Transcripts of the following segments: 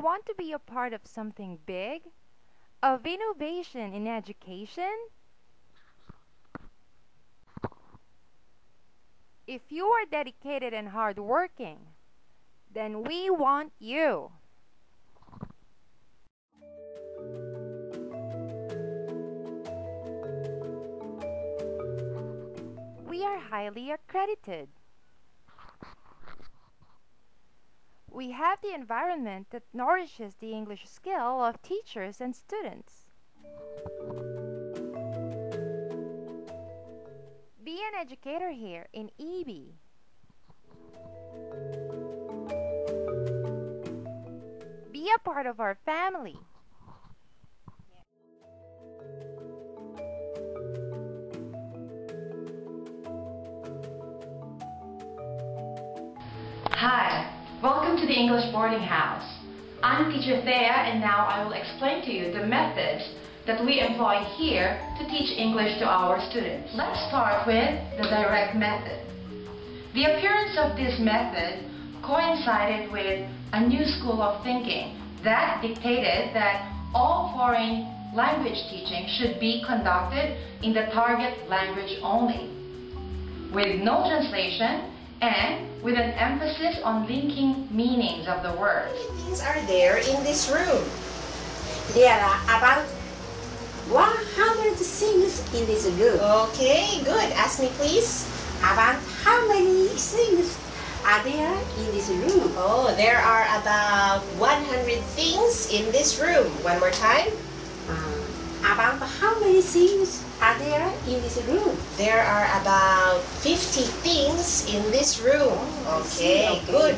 want to be a part of something big, of innovation in education? If you are dedicated and hardworking, then we want you. We are highly accredited. We have the environment that nourishes the English skill of teachers and students. Be an educator here in EB. Be a part of our family. Hi, welcome to the English boarding house. I'm teacher Thea, and now I will explain to you the methods that we employ here to teach English to our students. Let's start with the direct method. The appearance of this method coincided with a new school of thinking that dictated that all foreign language teaching should be conducted in the target language only, with no translation and with an emphasis on linking meanings of the words. How many things are there in this room? There are about 100 things in this room. Okay, good. Ask me please. About how many things are there in this room? Oh, there are about 100 things in this room. One more time. About how many things are there in this room? There are about 50 things in this room. Okay, good.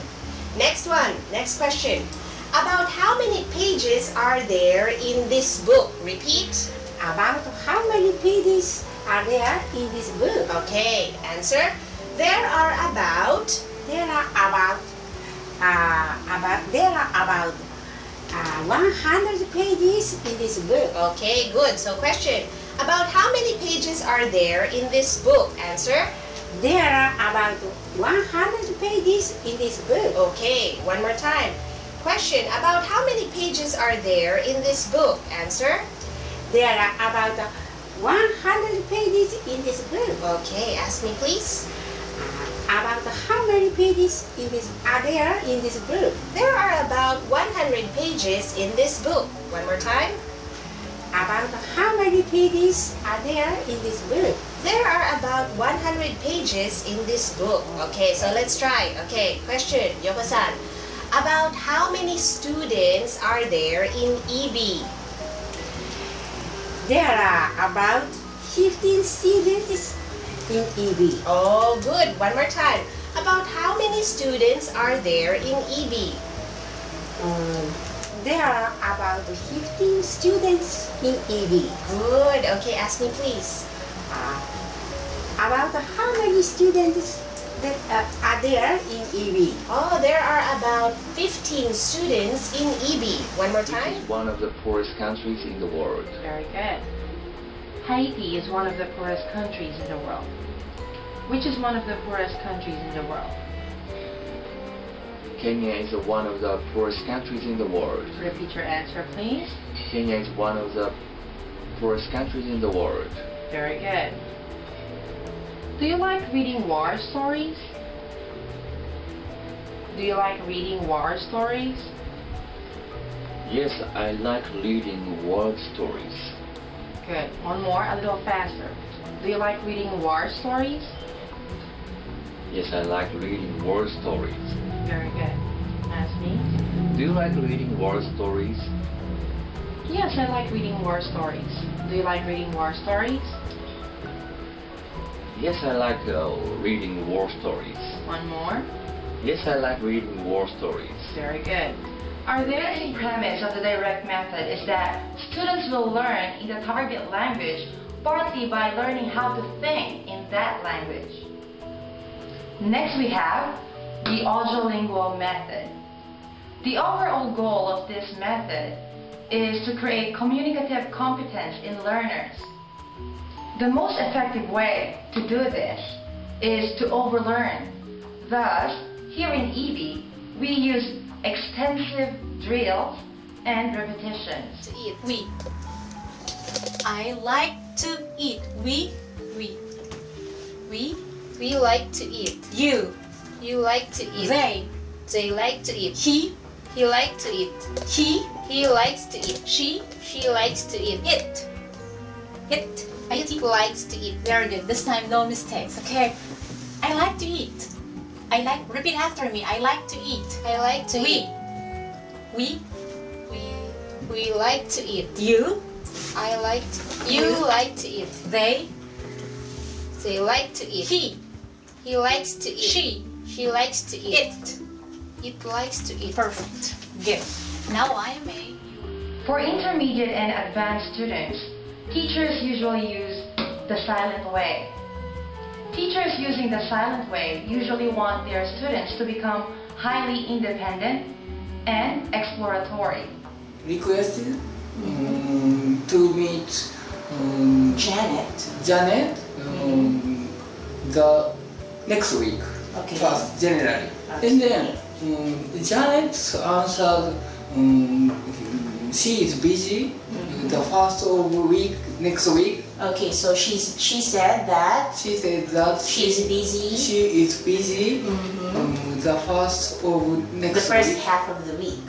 Next one. Next question. About how many pages are there in this book? Repeat. About how many pages are there in this book? Okay, answer. There are about 100 pages in this book. Okay, good. So question, about how many pages are there in this book? Answer. There are about 100 pages in this book. Okay, one more time. Question, about how many pages are there in this book? Answer. There are about 100 pages in this book. Okay, ask me please. About how many pages are there in this book? There are about 100 pages in this book. One more time. About how many pages are there in this book? There are about 100 pages in this book. Okay, so let's try. Okay, question, Yoko-san. About how many students are there in EB? There are about 15 students in EB. Oh, good. One more time. About how many students are there in EB? There are about 15 students in EB. Good. Okay, ask me please. About how many students that are there in EB? Oh, there are about 15 students in EB. One more time. It is one of the poorest countries in the world. Very good. Haiti is one of the poorest countries in the world. Which is one of the poorest countries in the world? Kenya is one of the poorest countries in the world. Repeat your answer, please. Kenya is one of the poorest countries in the world. Very good. Do you like reading war stories? Do you like reading war stories? Yes, I like reading war stories. Good. One more, a little faster. Do you like reading war stories? Yes, I like reading war stories. Very good. Ask me. Do you like reading war stories? Yes, I like reading war stories. Do you like reading war stories? Yes, I like reading war stories. One more. Yes, I like reading war stories. Very good. Our basic premise of the direct method is that students will learn in the target language partly by learning how to think in that language. Next we have the audiolingual method. The overall goal of this method is to create communicative competence in learners. The most effective way to do this is to overlearn. Thus, here in EB, we use extensive drills and repetitions. To eat. We. I like to eat. We. We like to eat. You. You like to eat. They like to eat. He. He like to eat. He likes to eat. She likes to eat. It It likes to eat. Very good. This time no mistakes. Okay. I like to eat. Repeat after me. I like to eat. I like to eat. We We like to eat. You You like to eat. They like to eat. He likes to eat. She likes to eat. It likes to eat. Perfect. Good. Now I am a For intermediate and advanced students, teachers usually use the silent way. Teachers using the silent way usually want their students to become highly independent and exploratory. Requested to meet Janet the next week, Okay. first January. Okay. And then Janet answered she is busy the first of week, next week. Okay, so she said that She said that she's busy. she is busy the first of next The first week. half of the week.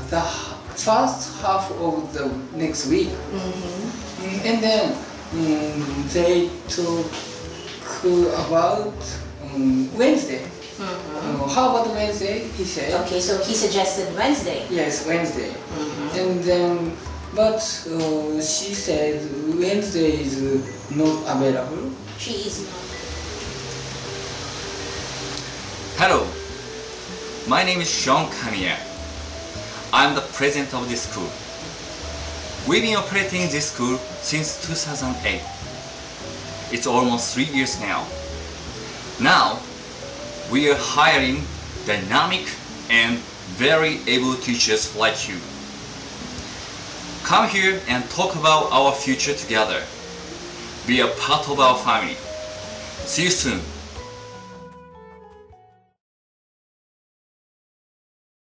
The first half of the next week. And then they talk about Wednesday. How about Wednesday? He said. Okay, so he suggested Wednesday. Yes, Wednesday. And then, but she said Wednesday is not available. She is not. Hello, my name is Sean Kamiya. I'm the president of this school. We've been operating this school since 2008. It's almost 3 years now. Now, we are hiring dynamic and very able teachers like you. Come here and talk about our future together. Be a part of our family. See you soon.